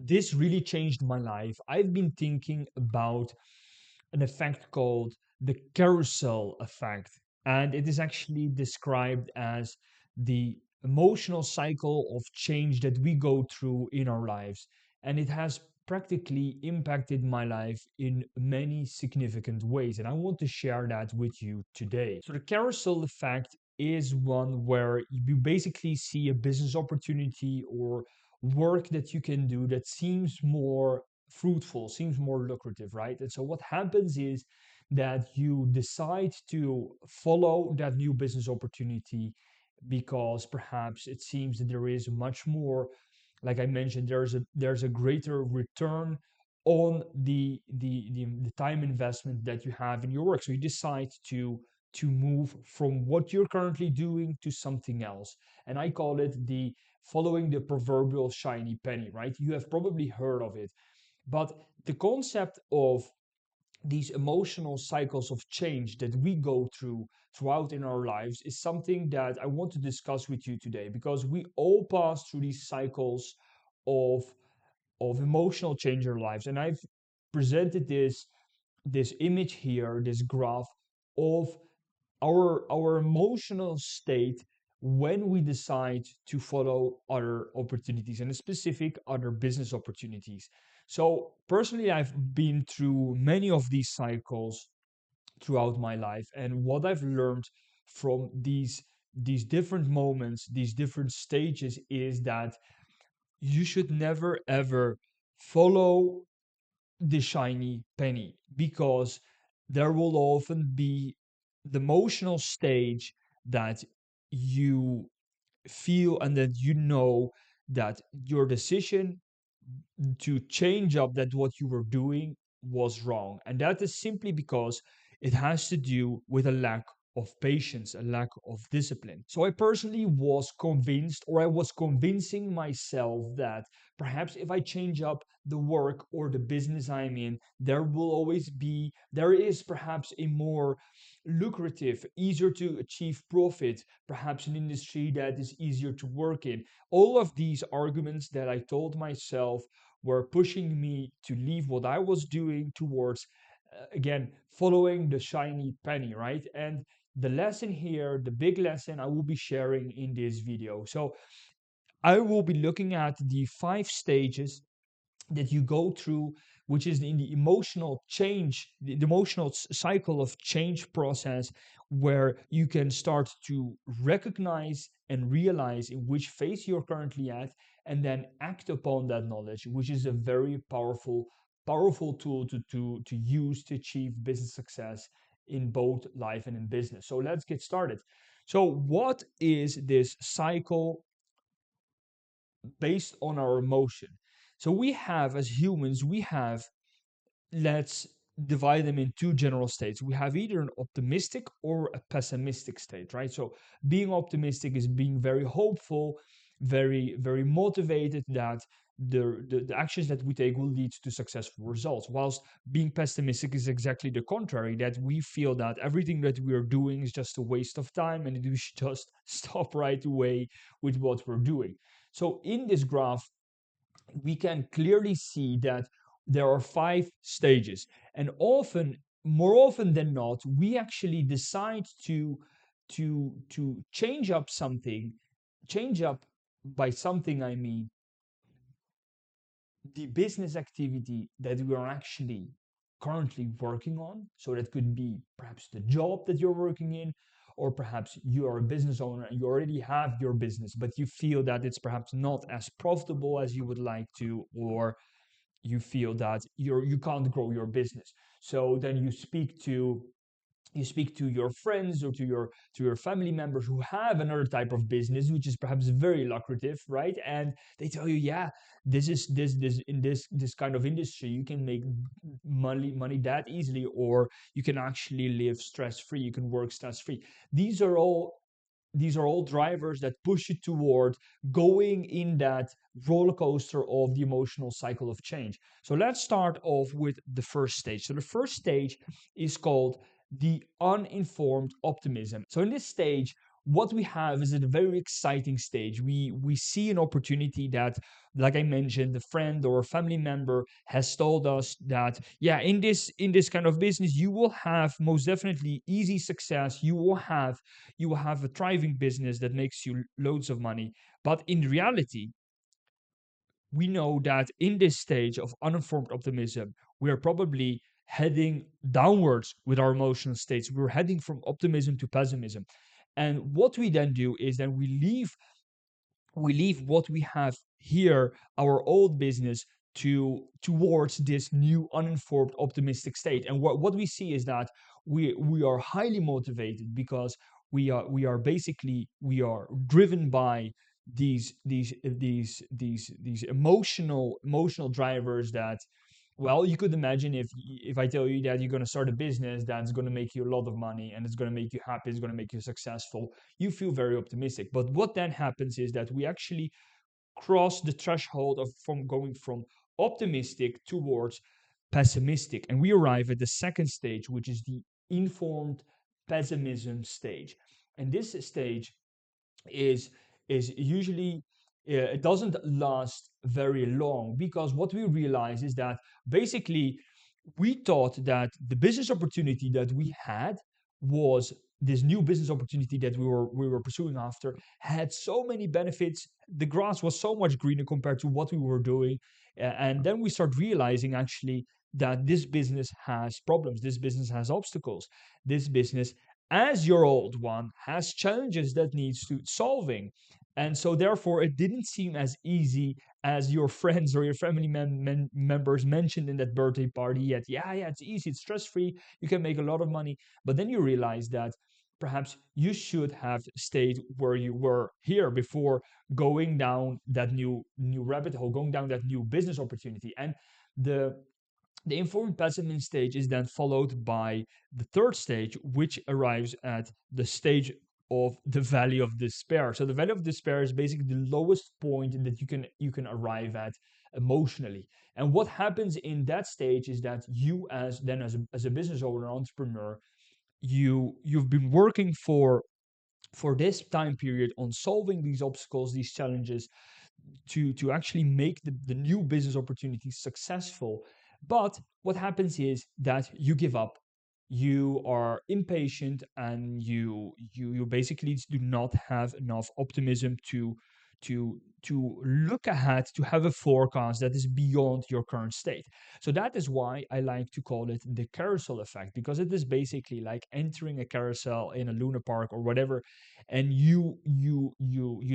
this really changed my life. I've been thinking about an effect called the carousel effect, and it is actually described as the emotional cycle of change that we go through in our lives. And it has practically impacted my life in many significant ways. And I want to share that with you today. So, the carousel effect is one where you basically see a business opportunity or work that you can do that seems more fruitful, seems more lucrative, right? And so what happens is that you decide to follow that new business opportunity because perhaps it seems that there is much more, like I mentioned, there's a greater return on the time investment that you have in your work. So you decide to move from what you're currently doing to something else. And I call it the following the proverbial shiny penny, right? You have probably heard of it. But the concept of these emotional cycles of change that we go through throughout in our lives is something that I want to discuss with you today, because we all pass through these cycles of emotional change in our lives. And I've presented this image here, this graph of our emotional state when we decide to follow other opportunities, and in specific other business opportunities. So personally, I've been through many of these cycles throughout my life, and what I've learned from these different moments, these different stages, is that you should never ever follow the shiny penny, because there will often be the emotional stage that you feel and that you know that your decision to change up that what you were doing was wrong. And that is simply because it has to do with a lack of patience, a lack of discipline. So I personally was convinced, or I was convincing myself, that perhaps if I change up the work or the business I'm in, there is perhaps a more lucrative, easier to achieve profit, perhaps an industry that is easier to work in. All of these arguments that I told myself were pushing me to leave what I was doing towards, again, following the shiny penny, right? And the lesson here, the big lesson I will be sharing in this video. So I will be looking at the 5 stages that you go through, which is in the emotional change, the emotional cycle of change process, where you can start to recognize and realize in which phase you're currently at, and then act upon that knowledge, which is a very powerful tool to use to achieve business success in both life and in business. So let's get started. So what is this cycle based on our emotion? So we have, as humans, let's divide them in 2 general states. We have either an optimistic or a pessimistic state, right? So being optimistic is being very hopeful, very motivated that the actions that we take will lead to successful results. Whilst being pessimistic is exactly the contrary, that we feel that everything that we are doing is just a waste of time and we should just stop right away with what we're doing. So in this graph, we can clearly see that there are 5 stages, and more often than not, we actually decide to change up something. Change up, by something I mean the business activity that we are actually currently working on. So that could be perhaps the job that you're working in, or perhaps you are a business owner and you already have your business, but you feel that it's perhaps not as profitable as you would like to, or you feel that you can't grow your business. So then you speak to your friends or to your family members who have another type of business which is perhaps very lucrative, right? And they tell you, yeah, this in this kind of industry you can make money that easily, or you can actually live stress free, you can work stress free. These are all drivers that push you toward going in that roller coaster of the emotional cycle of change. So let's start off with the first stage. So the first stage is called the uninformed optimism. So in this stage, what we have is at a very exciting stage. We see an opportunity that, like I mentioned, a friend or a family member has told us that, yeah, in this kind of business, you will have most definitely easy success. You will have a thriving business that makes you loads of money. But in reality, we know that in this stage of uninformed optimism, we are probably heading downwards with our emotional states. We're heading from optimism to pessimism. And what we then do is then we leave what we have here, our old business, towards this new uninformed optimistic state. And what we see is that we are highly motivated because we are driven by these emotional drivers that, well, you could imagine if I tell you that you're going to start a business that's going to make you a lot of money and it's going to make you happy, it's going to make you successful, you feel very optimistic. But what then happens is that we actually cross the threshold of from going from optimistic towards pessimistic, and we arrive at the second stage, which is the informed pessimism stage. And this stage is is usually, it doesn't last very long, because what we realize is that basically we thought that the business opportunity that we had was this new business opportunity that we were pursuing after had so many benefits. The grass was so much greener compared to what we were doing. And then we start realizing actually that this business has problems, this business has obstacles, this business, as your old one, has challenges that needs to solving. And so therefore it didn't seem as easy as your friends or your family members mentioned in that birthday party. Yet, yeah, it's easy, it's stress free, you can make a lot of money. But then you realize that perhaps you should have stayed where you were here before going down that new rabbit hole, going down that new business opportunity. And the the informed pessimism stage is then followed by the third stage, which arrives at the stage of the valley of despair. So the valley of despair is basically the lowest point that you can arrive at emotionally. And what happens in that stage is that you, as a business owner, entrepreneur, you've been working for this time period on solving these obstacles, these challenges, to actually make the new business opportunity successful. But what happens is that you give up, you are impatient, and you basically do not have enough optimism to look ahead, to have a forecast that is beyond your current state. So that is why I like to call it the carousel effect, because it is basically like entering a carousel in a Luna Park or whatever, and you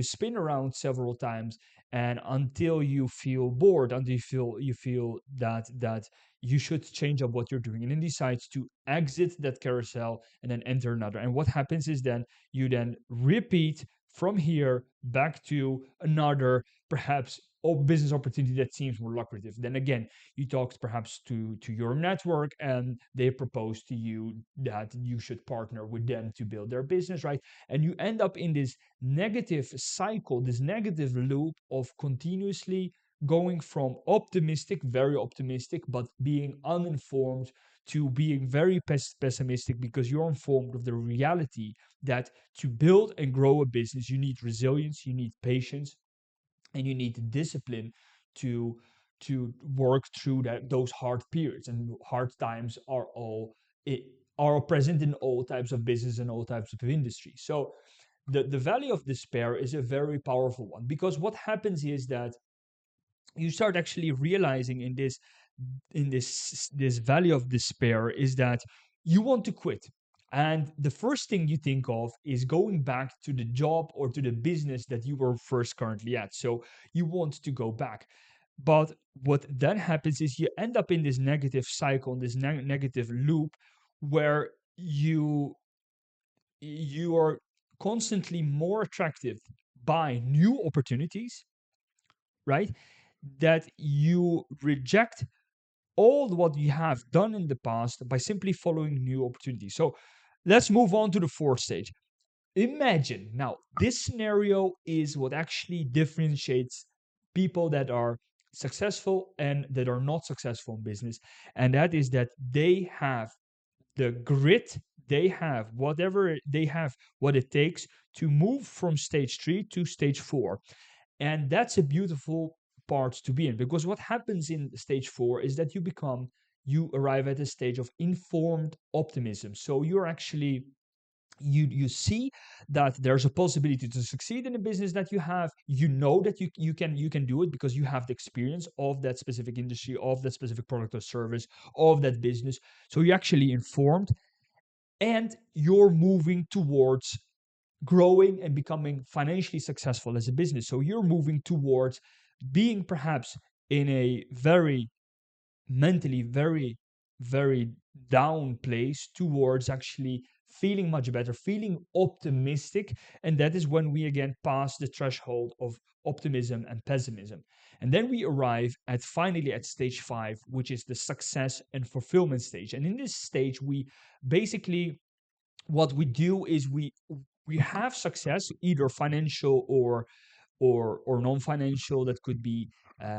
spin around several times, and until you feel bored, until you feel that you should change up what you're doing, and then decides to exit that carousel and then enter another. And what happens is then you then repeat from here back to another, perhaps, business opportunity that seems more lucrative. Then again, you talked perhaps to your network, and they propose to you that you should partner with them to build their business, right? And you end up in this negative cycle, this negative loop of continuously going from optimistic, very optimistic, but being uninformed, to being very pessimistic, because you're informed of the reality that to build and grow a business, you need resilience, you need patience, and you need discipline to to work through those hard periods. And hard times it, are present in all types of business and all types of industry. So the valley of despair is a very powerful one, because what happens is that you start actually realizing in this valley of despair is that you want to quit. And the first thing you think of is going back to the job or to the business that you were first currently at. So you want to go back. But what then happens is you end up in this negative cycle, this negative loop, where you are constantly more attracted by new opportunities, right? That you reject all what you have done in the past by simply following new opportunities. So let's move on to the fourth stage. Imagine now, this scenario is what actually differentiates people that are successful and that are not successful in business. And that is that they have the grit, they have what it takes to move from stage 3 to stage 4. And that's a beautiful part to be in, because what happens in stage 4 is that you arrive at a stage of informed optimism. So you're actually you see that there's a possibility to succeed in the business that you have. You know that you can do it because you have the experience of that specific industry, of that specific product or service, of that business. So you're actually informed, and you're moving towards growing and becoming financially successful as a business. So you're moving towards being perhaps in a very mentally very down place towards actually feeling much better, feeling optimistic. And that is when we again pass the threshold of optimism and pessimism. And then we arrive at finally at stage 5, which is the success and fulfillment stage. And in this stage, we basically, what we do is we have success, either financial or non-financial. That could be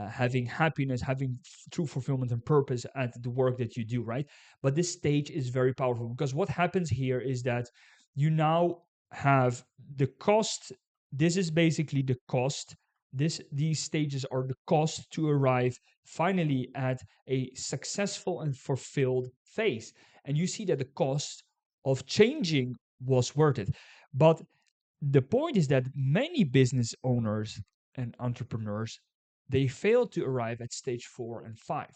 having happiness, having true fulfillment and purpose at the work that you do, right? But this stage is very powerful, because what happens here is that you now have the cost. This is basically the cost. These stages are the cost to arrive finally at a successful and fulfilled phase. And you see that the cost of changing was worth it. But the point is that many business owners and entrepreneurs, they fail to arrive at stage 4 and 5,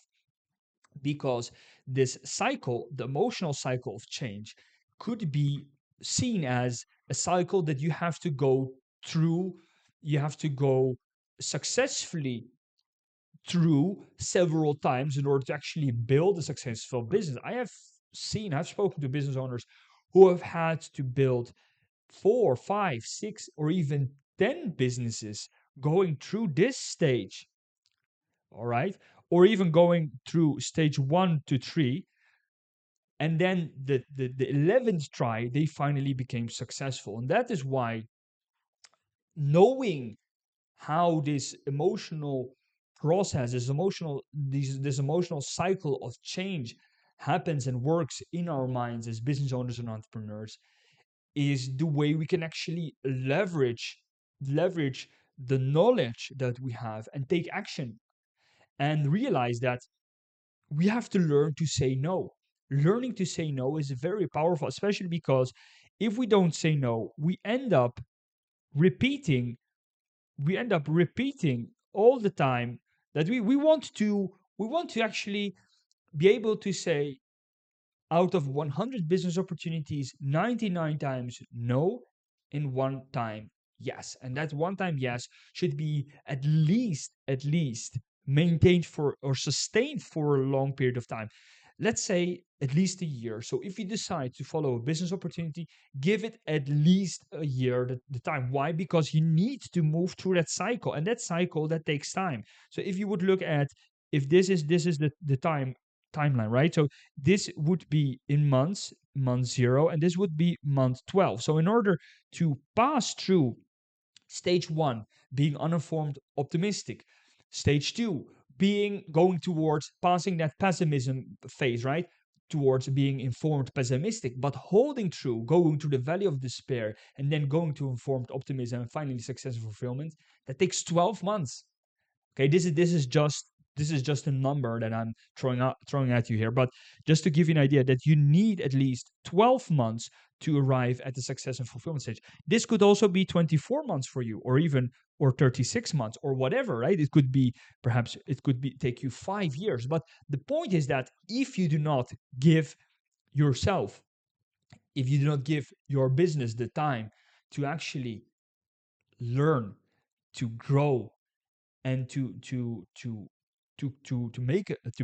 because this cycle, the emotional cycle of change, could be seen as a cycle that you have to go through. You have to go successfully through several times in order to actually build a successful business. I've spoken to business owners who have had to build 4, 5, 6, or even 10 businesses going through this stage, all right? Or even going through stage 1 to 3. And then the 11th try, they finally became successful. And that is why knowing how this emotional process, this emotional cycle of change happens and works in our minds as business owners and entrepreneurs, is the way we can actually leverage the knowledge that we have and take action, and realize that we have to learn to say no. Learning to say no is very powerful, especially because if we don't say no, repeating we end up repeating all the time that we want to actually be able to say, out of 100 business opportunities, 99 times no, and one time yes. And that one time yes should be at least maintained for or sustained for a long period of time. Let's say at least a year. So if you decide to follow a business opportunity, give it at least a year the time. Why? Because you need to move through that cycle, and that cycle that takes time. So if you would look at, if this is the timeline, right? So this would be in month 0, and this would be month 12. So in order to pass through stage 1, being uninformed optimistic, stage 2, being going towards passing that pessimism phase, right, towards being informed pessimistic, but holding through, going to the valley of despair, and then going to informed optimism, and finally success and fulfillment, that takes 12 months. Okay, this is just a number that I'm throwing at you here, but just to give you an idea that you need at least 12 months to arrive at the success and fulfillment stage. This could also be 24 months for you, or 36 months, or whatever, right? It could be, perhaps it could be take you 5 years. But the point is that if you do not give yourself, if you do not give your business the time to actually learn, to grow, and to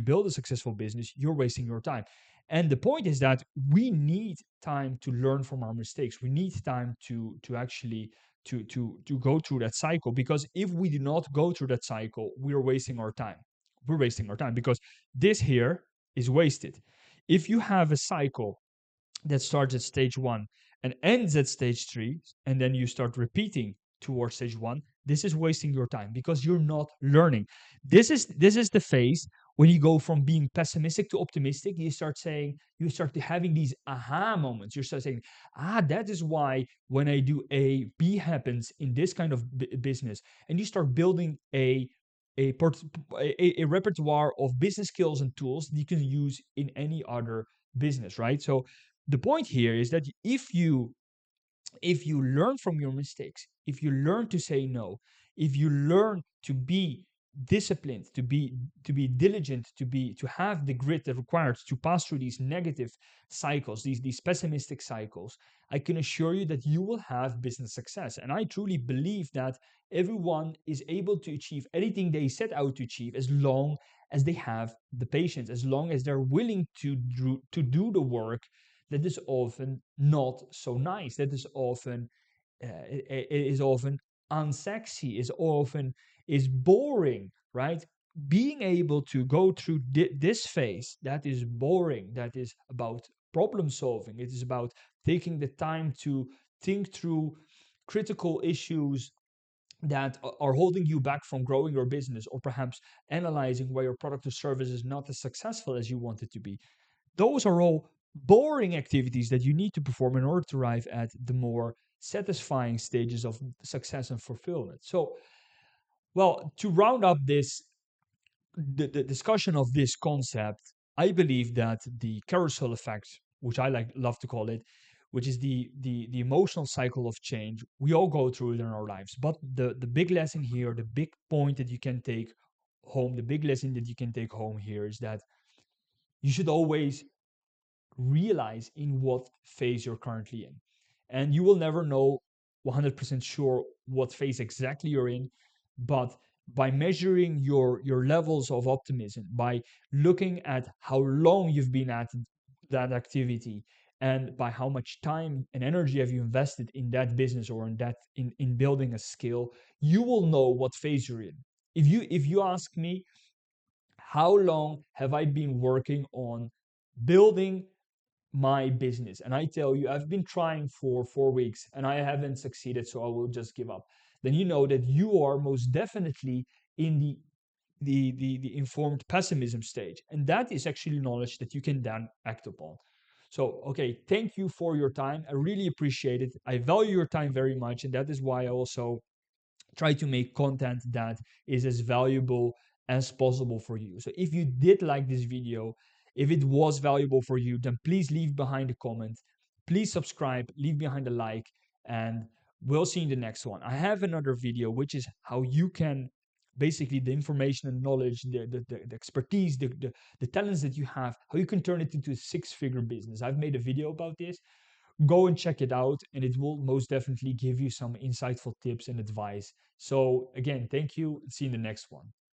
build a successful business, you're wasting your time. And the point is that we need time to learn from our mistakes. We need time to actually to go through that cycle, because if we do not go through that cycle, we're wasting our time. We're wasting our time, because this here is wasted. If you have a cycle that starts at stage 1 and ends at stage 3, and then you start repeating towards stage 1, this is wasting your time, because you're not learning. This is the phase when you go from being pessimistic to optimistic, you start to having these aha moments. You start saying, that is why when I do A, B happens in this kind of business. And you start building a, port- a repertoire of business skills and tools that you can use in any other business, right? So the point here is that if you learn from your mistakes, if you learn to say no, if you learn to be disciplined, to be diligent, to have the grit that required to pass through these negative cycles, these pessimistic cycles, I can assure you that you will have business success. And I truly believe that everyone is able to achieve anything they set out to achieve as long as they have the patience, as long as they're willing to do the work that is often not so nice. That is often it is often unsexy. Is boring, right? Being able to go through this phase that is boring, that is about problem solving. It is about taking the time to think through critical issues that are holding you back from growing your business, or perhaps analyzing why your product or service is not as successful as you want it to be. Those are all boring activities that you need to perform in order to arrive at the more satisfying stages of success and fulfillment. So, well, to round up the discussion of this concept, I believe that the carousel effect, which I love to call it, which is the emotional cycle of change, we all go through it in our lives. But the big lesson here, the big point that you can take home, the big lesson that you can take home here is that you should always realize in what phase you're currently in. And you will never know 100% sure what phase exactly you're in, but by measuring your levels of optimism, by looking at how long you've been at that activity, and by how much time and energy have you invested in that business, or in building a skill, you will know what phase you're in. If you ask me, how long have I been working on building my business, and I tell you I've been trying for 4 weeks and I haven't succeeded, so I will just give up, then you know that you are most definitely in the informed pessimism stage, and that is actually knowledge that you can then act upon. So, okay, thank you for your time. I really appreciate it. I value your time very much, and that is why I also try to make content that is as valuable as possible for you. So if you did like this video, if it was valuable for you, then please leave behind a comment. Please subscribe, leave behind a like, and we'll see you in the next one. I have another video, which is how you can basically the information and knowledge, the expertise, the talents that you have, how you can turn it into a six-figure business. I've made a video about this. Go and check it out, and it will most definitely give you some insightful tips and advice. So again, thank you. See you in the next one.